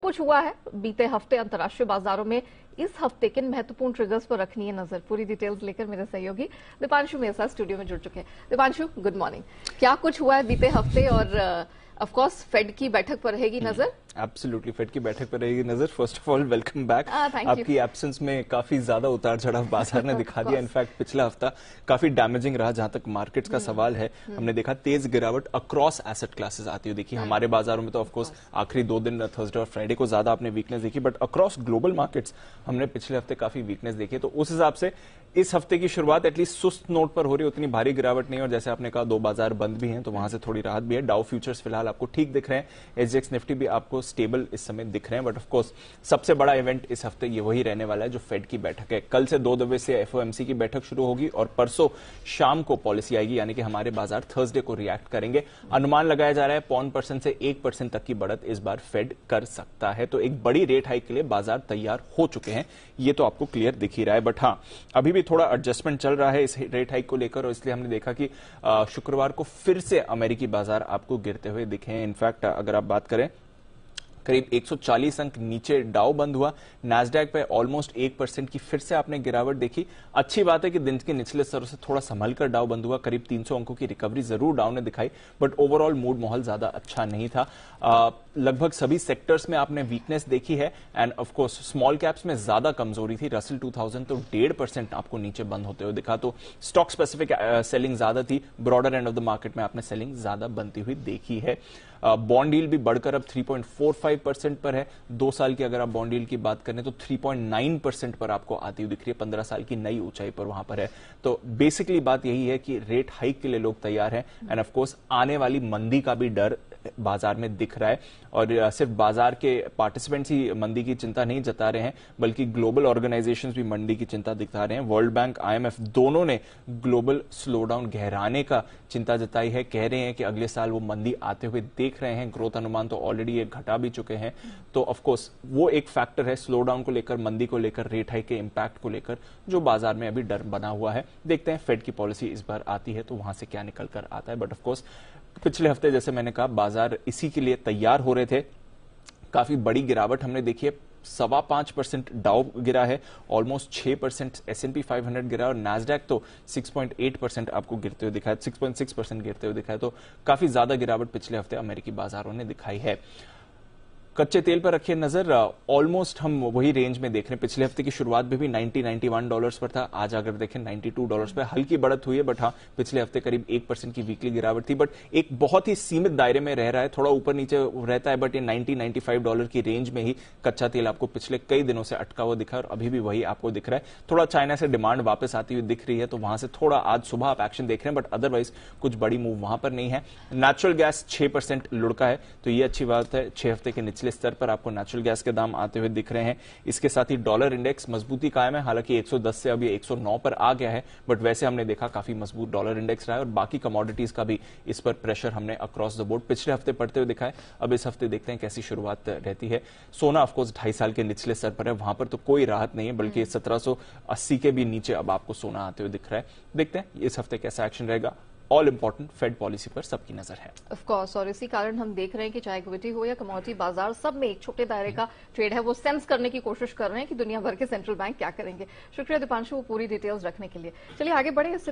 कुछ हुआ है बीते हफ्ते अंतर्राष्ट्रीय बाजारों में। इस हफ्ते किन महत्वपूर्ण ट्रिगर्स पर रखनी है नजर, पूरी डिटेल्स लेकर मेरे सहयोगी दीपांशु मेरे साथ स्टूडियो में जुड़ चुके हैं। Deepanshu, good morning. क्या कुछ हुआ है बीते हफ्ते और ऑफ कोर्स फेड की बैठक पर रहेगी नजर? एब्सोल्युटली फेड की बैठक पर रहेगी नजर। First of all welcome back. आपकी एब्सेंस में काफी ज्यादा उतार चढ़ाव बाजार ने दिखा दिया। इनफैक्ट पिछला हफ्ता काफी डैमेजिंग रहा जहां तक मार्केट्स का सवाल है। हमने देखा तेज गिरावट अक्रॉस एसेट क्लासेस आती हुई देखी। हमारे बाजारों में तो ऑफकोर्स आखिरी 2 दिन थर्सडे और फ्राइडे को ज्यादा आपने वीकनेस देखी, बट अक्रॉस ग्लोबल मार्केट्स हमने पिछले हफ्ते काफी वीकनेस देखी। तो उस हिसाब से इस हफ्ते की शुरुआत एटलीस्ट सुस्त नोट पर हो रही है, उतनी भारी गिरावट नहीं। और जैसे आपने कहा 2 बाजार बंद भी हैं तो वहां से थोड़ी राहत भी है। डाउ फ्यूचर्स फिलहाल आपको ठीक दिख रहे हैं, एसजीएक्स निफ्टी भी आपको स्टेबल इस समय दिख रहे हैं। बट ऑफ कोर्स सबसे बड़ा इवेंट इस हफ्ते ये वही रहने वाला है जो फेड की बैठक है। कल से 2 बजे से एफओएमसी की बैठक शुरू होगी और परसों शाम को पॉलिसी आएगी, यानी कि हमारे बाजार थर्सडे को रिएक्ट करेंगे। अनुमान लगाया जा रहा है 0.5% से 1% तक की बढ़त इस बार फेड कर सकता है। तो एक बड़ी रेट हाइक के लिए बाजार तैयार हो चुके हैं, ये तो आपको क्लियर दिख ही रहा है। बट हाँ, अभी भी थोड़ा एडजस्टमेंट चल रहा है इस रेट हाइक को लेकर, और इसलिए हमने देखा कि शुक्रवार को फिर से अमेरिकी बाजार आपको गिरते हुए दिखे हैं। इनफैक्ट अगर आप बात करें, करीब 140 अंक नीचे डाउ बंद हुआ। नैस्डैक पे ऑलमोस्ट 1% की फिर से आपने गिरावट देखी। अच्छी बात है कि दिन के निचले स्तरों से थोड़ा संभल कर डाउ बंद हुआ। करीब 300 अंकों की रिकवरी जरूर डाउ ने दिखाई, बट ओवरऑल मूड माहौल ज्यादा अच्छा नहीं था। लगभग सभी सेक्टर्स में आपने वीकनेस देखी है। End of course small caps में ज्यादा कमजोरी थी। रसल 2000 तो 1.5% आपको नीचे बंद होते हुए दिखा। तो स्टॉक स्पेसिफिक सेलिंग ज्यादा थी। Broader end of the market में आपने सेलिंग ज्यादा बनती हुई देखी है। बॉन्ड यील्ड भी बढ़कर अब 3.45% पर है। 2 साल की अगर आप बॉन्ड यील्ड की बात करें तो 3.9% पर आपको आती हुई दिख रही है। 15 साल की नई ऊंचाई पर वहां पर है। तो बेसिकली बात यही है कि रेट हाइक के लिए लोग तैयार हैं। एंड ऑफ कोर्स आने वाली मंदी का भी डर बाजार में दिख रहा है। और सिर्फ बाजार के पार्टिसिपेंट्स ही मंदी की चिंता नहीं जता रहे हैं, बल्कि ग्लोबल ऑर्गेनाइजेशंस भी मंदी की चिंता दिखा रहे हैं। वर्ल्ड बैंक, आईएमएफ दोनों ने ग्लोबल स्लोडाउन गहराने का चिंता जताई है। कह रहे हैं कि अगले साल वो मंदी आते हुए देख रहे हैं। ग्रोथ अनुमान तो ऑलरेडी ये घटा भी चुके हैं। तो ऑफ कोर्स वो एक फैक्टर है स्लोडाउन को लेकर, मंदी को लेकर, रेट हाइक के इंपैक्ट को लेकर, जो बाजार में अभी डर बना हुआ है। देखते हैं फेड की पॉलिसी इस बार आती है तो वहां से क्या निकल कर आता है। बट ऑफ कोर्स पिछले हफ्ते जैसे मैंने कहा बाजार इसी के लिए तैयार हो रहे थे। काफी बड़ी गिरावट हमने देखी है। 5.25% डाउ गिरा है, ऑलमोस्ट 6% S&P 500 गिरा और नैस्डैक तो 6.8% आपको गिरते हुए दिखा है, 6.6% गिरते हुए दिखा है। तो काफी ज्यादा गिरावट पिछले हफ्ते अमेरिकी बाजारों ने दिखाई है। कच्चे तेल पर रखिए नजर। ऑलमोस्ट हम वही रेंज में देख रहे हैं। पिछले हफ्ते की शुरुआत में भी $91 पर था। आज अगर देखें $92 पर हल्की बढ़त हुई है, बट हाँ पिछले हफ्ते करीब 1% की वीकली गिरावट थी। बट एक बहुत ही सीमित दायरे में रह रहा है, थोड़ा ऊपर नीचे रहता है, बट ये $90-95 की रेंज में ही कच्चा तेल आपको पिछले कई दिनों से अटका हुआ दिखा है और अभी भी वही आपको दिख रहा है। थोड़ा चाइना से डिमांड वापस आती हुई दिख रही है, तो वहां से थोड़ा आज सुबह आप एक्शन देख रहे हैं, बट अदरवाइज कुछ बड़ी मूव वहां पर नहीं है। नेचुरल गैस 6% लुढ़का है, तो ये अच्छी बात है। 6 हफ्ते के निचले स्तर पर आपको नेचुरल गैस के दाम आते हुए दिख रहे हैं। इसके साथ ही डॉलर इंडेक्स मजबूती कायम है, हालांकि 110 से अभी 109 पर आ गया है, बट वैसे हमने देखा काफी मजबूत डॉलर इंडेक्स रहा है। और बाकी कमोडिटीज का भी इस पर प्रेशर हमने अक्रॉस द बोर्ड पिछले हफ्ते पड़ते हुए दिखा है। अब इस हफ्ते देखते हैं कैसी शुरुआत रहती है। सोना ऑफकोर्स 2.5 साल के निचले स्तर पर है, वहां पर तो कोई राहत नहीं है, बल्कि 1780 के भी नीचे अब आपको सोना आते हुए दिख रहा है। देखते हैं इस हफ्ते कैसा एक्शन रहेगा। ऑल इंपॉर्टेंट फेड पॉलिसी पर सबकी नजर है ऑफ कोर्स, और इसी कारण हम देख रहे हैं कि चाहे इक्विटी हो या कमोडिटी बाजार, सब में एक छोटे दायरे का ट्रेड है। वो सेंस करने की कोशिश कर रहे हैं कि दुनिया भर के सेंट्रल बैंक क्या करेंगे। शुक्रिया दीपांशु, वो पूरी डिटेल्स रखने के लिए। चलिए आगे बढ़े। इससे